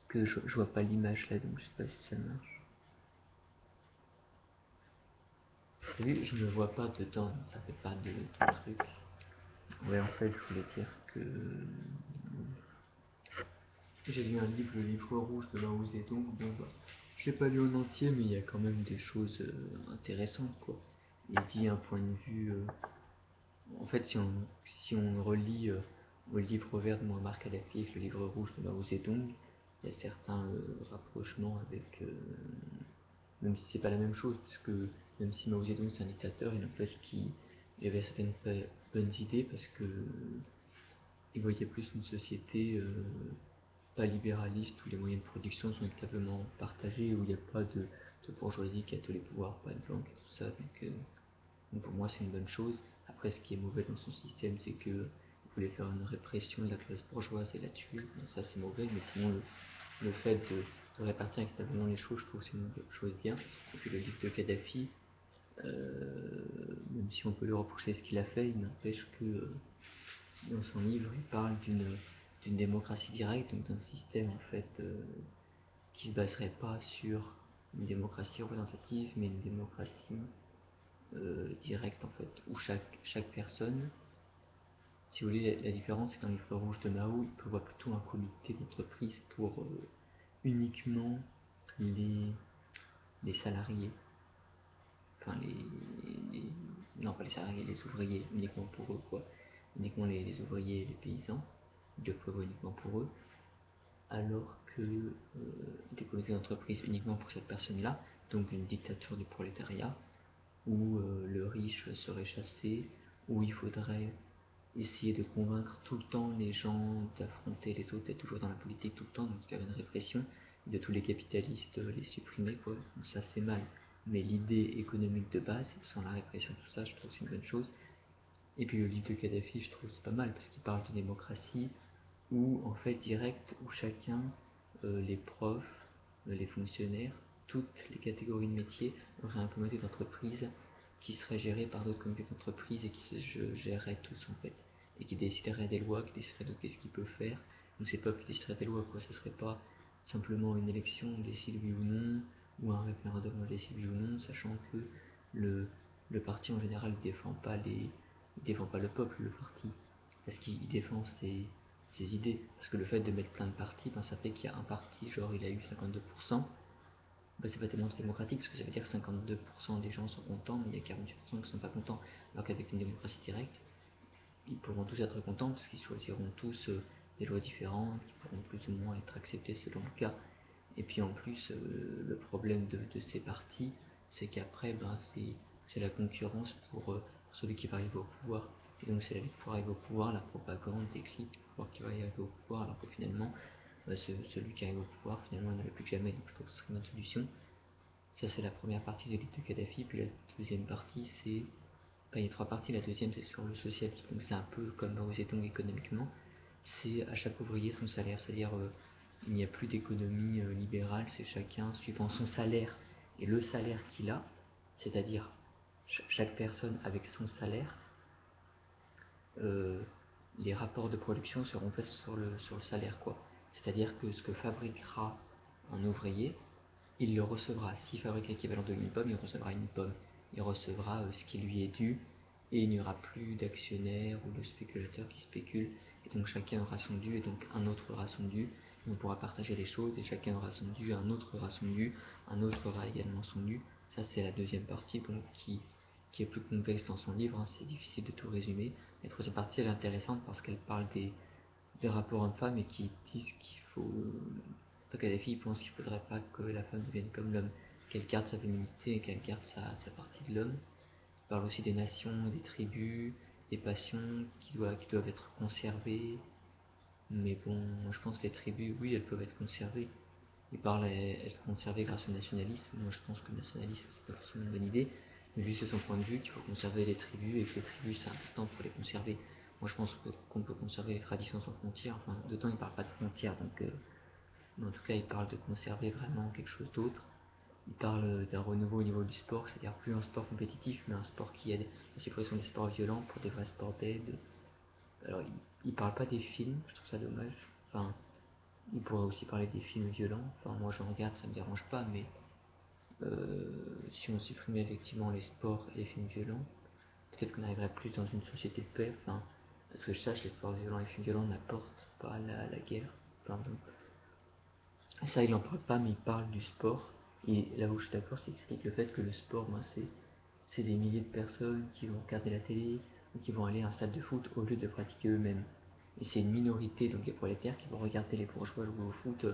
Que je vois pas l'image là, donc je sais pas si ça marche. T'as vu, je me vois pas dedans, ça fait pas de truc. Ouais, en fait, je voulais dire que j'ai lu un livre, le livre rouge de Mao Zedong. Bon, bah, je l'ai pas lu en entier, mais il y a quand même des choses intéressantes, quoi. Il dit un point de vue. En fait, si on relit le livre vert de Muammar Kadhafi avec le livre rouge de Mao Zedong, il y a certains rapprochements avec. Même si c'est pas la même chose, parce que même si Mao Zedong c'est un dictateur, il n'empêche qu'il avait certaines bonnes idées parce que il voyait plus une société pas libéraliste où les moyens de production sont équitablement partagés, où il n'y a pas de bourgeoisie qui a tous les pouvoirs, pas de banque et tout ça. Donc pour moi c'est une bonne chose. Après ce qui est mauvais dans son système c'est que il voulait faire une répression de la classe bourgeoise et la tuer. Donc ça c'est mauvais, mais sinon le fait de répartir équitablement les choses, je trouve que c'est une chose bien. Et puis le livre de Kadhafi, même si on peut lui reprocher ce qu'il a fait, il n'empêche que dans son livre, il parle d'une démocratie directe, donc d'un système en fait qui ne se baserait pas sur une démocratie représentative, mais une démocratie directe en fait, où chaque personne, si vous voulez, la différence c'est dans le livre rouge de Mao, il prévoit plutôt un comité d'entreprise pour uniquement les salariés, enfin non pas les salariés, les ouvriers, uniquement pour eux quoi, uniquement les ouvriers et les paysans, il le prévoit uniquement pour eux, alors que des comités d'entreprise uniquement pour cette personne-là, donc une dictature du prolétariat, où le riche serait chassé, où il faudrait essayer de convaincre tout le temps les gens d'affronter les autres, d'être toujours dans la politique tout le temps, donc faire une répression, de tous les capitalistes les supprimer, quoi. Donc ça c'est mal. Mais l'idée économique de base, sans la répression, tout ça, je trouve que c'est une bonne chose. Et puis le livre de Kadhafi, je trouve c'est pas mal, parce qu'il parle de démocratie, où en fait direct, où chacun, les profs, les fonctionnaires, toutes les catégories de métiers auraient un comité d'entreprise qui serait géré par d'autres comités d'entreprise et qui se géreraient tous en fait, et qui déciderait des lois, qui déciderait de qu'est-ce qu'il peut faire. Donc c'est pas qui déciderait des lois quoi, ce serait pas simplement une élection, on décide oui ou non, ou un référendum, on décide oui ou non, sachant que le parti en général il défend pas le peuple, le parti, parce qu'il défend ses idées. Parce que le fait de mettre plein de partis, ben, ça fait qu'il y a un parti, genre il a eu 52%, ben, c'est pas tellement démocratique, parce que ça veut dire que 52% des gens sont contents, mais il y a 48% qui sont pas contents. Alors qu'avec une démocratie directe, ils pourront tous être contents, parce qu'ils choisiront tous des lois différentes, qui pourront plus ou moins être acceptées selon le cas. Et puis en plus, le problème de ces partis, c'est qu'après, ben, c'est la concurrence pour celui qui va arriver au pouvoir. Et donc c'est la lutte pour arriver au pouvoir, la propagande décline pour qui va arriver au pouvoir, alors que finalement, celui qui arrive au pouvoir, finalement, il ne l'a plus que jamais. Donc je trouve que ce serait une bonne solution. Ça c'est la première partie de l'élite de Kadhafi, puis la deuxième partie c'est... Enfin, il y a trois parties, la deuxième c'est sur le socialisme, donc c'est un peu comme Mao Zedong économiquement, c'est à chaque ouvrier son salaire, c'est-à-dire il n'y a plus d'économie libérale, c'est chacun suivant son salaire et le salaire qu'il a, c'est-à-dire chaque personne avec son salaire, euh, les rapports de production seront faits sur le salaire quoi. C'est-à-dire que ce que fabriquera un ouvrier, il le recevra. S'il fabrique l'équivalent d'une pomme, il recevra une pomme. Il recevra ce qui lui est dû et il n'y aura plus d'actionnaires ou de spéculateurs qui spéculent. Et donc chacun aura son dû et donc un autre aura son dû. Et on pourra partager les choses et chacun aura son dû, un autre aura son dû, un autre aura également son dû. Ça c'est la deuxième partie donc, qui est plus complexe dans son livre, hein, c'est difficile de tout résumer. La troisième partie elle est intéressante parce qu'elle parle des rapports hommes-femmes et qui disent qu'il faut... Kadhafi pense qu'il ne faudrait pas que la femme devienne comme l'homme, qu'elle garde sa féminité et qu'elle garde sa partie de l'homme. Il parle aussi des nations, des tribus, des passions qui doivent être conservées. Mais bon, je pense que les tribus, oui, elles peuvent être conservées. Il parle être conservées grâce au nationalisme. Moi, je pense que le nationalisme, c'est pas forcément une bonne idée. Mais lui, c'est son point de vue qu'il faut conserver les tribus et que les tribus, c'est important pour les conserver. Moi, je pense qu'on peut conserver les traditions sans frontières. Enfin, d'autant, il parle pas de frontières, donc... mais en tout cas, il parle de conserver vraiment quelque chose d'autre. Il parle d'un renouveau au niveau du sport, c'est-à-dire plus un sport compétitif, mais un sport qui aide la suppression des sports violents pour des vrais sports d'aide. Alors, il parle pas des films, je trouve ça dommage. Enfin, il pourrait aussi parler des films violents. Enfin, moi, je regarde, ça me dérange pas, mais si on supprimait effectivement les sports et les films violents, peut-être qu'on arriverait plus dans une société de paix. Enfin, à ce que je sache, les sports violents et les films violents n'apportent pas la guerre. Pardon. Ça, il en parle pas, mais il parle du sport. Et là où je suis d'accord, c'est qu'il critique le fait que le sport, ben, c'est des milliers de personnes qui vont regarder la télé ou qui vont aller à un stade de foot au lieu de le pratiquer eux-mêmes. Et c'est une minorité, donc les prolétaires, qui vont regarder les bourgeois jouer au foot,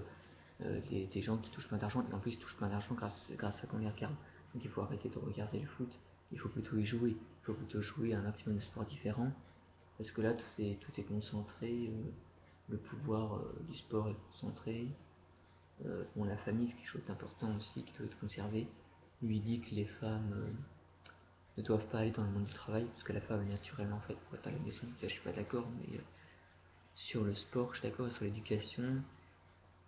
des gens qui touchent plein d'argent, et en plus ils touchent plein d'argent grâce à qu'on les regarde. Donc il faut arrêter de regarder le foot, il faut plutôt y jouer, il faut plutôt jouer à un maximum de sports différents, parce que là tout est concentré, le pouvoir du sport est concentré. Bon, la famille, c'est quelque chose d'important aussi, qui doit être conservé. Lui dit que les femmes ne doivent pas aller dans le monde du travail, parce que la femme est naturellement faite pour être à la maison. Là, je suis pas d'accord, mais sur le sport, je suis d'accord, sur l'éducation,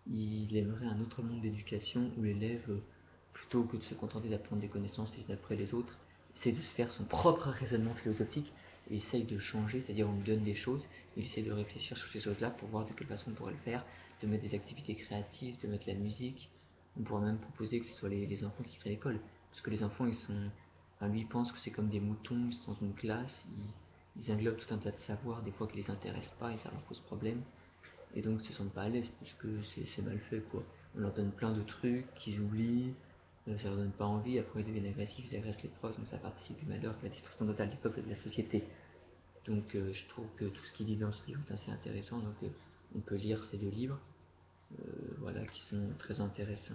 il aimerait un autre monde d'éducation où l'élève, plutôt que de se contenter d'apprendre des connaissances les unes après les autres, essaie de se faire son propre raisonnement philosophique et essaye de changer, c'est-à-dire on lui donne des choses, il essaie de réfléchir sur ces choses-là pour voir de quelle façon on pourrait le faire, de mettre des activités créatives, de mettre la musique. On pourrait même proposer que ce soit les enfants qui créent l'école, parce que les enfants, ils sont, enfin, lui, il pense que c'est comme des moutons, ils sont dans une classe, ils englobent tout un tas de savoirs, des fois qui les intéressent pas et ça leur pose problème. Et donc ils se sentent pas à l'aise parce que c'est mal fait quoi. On leur donne plein de trucs qu'ils oublient, ça leur donne pas envie, après ils deviennent agressifs, ils agressent les profs, donc ça participe du malheur, de la destruction totale du peuple et de la société. Donc je trouve que tout ce qu'il dit dans ce livre est assez intéressant, donc on peut lire ces deux livres, voilà, qui sont très intéressants.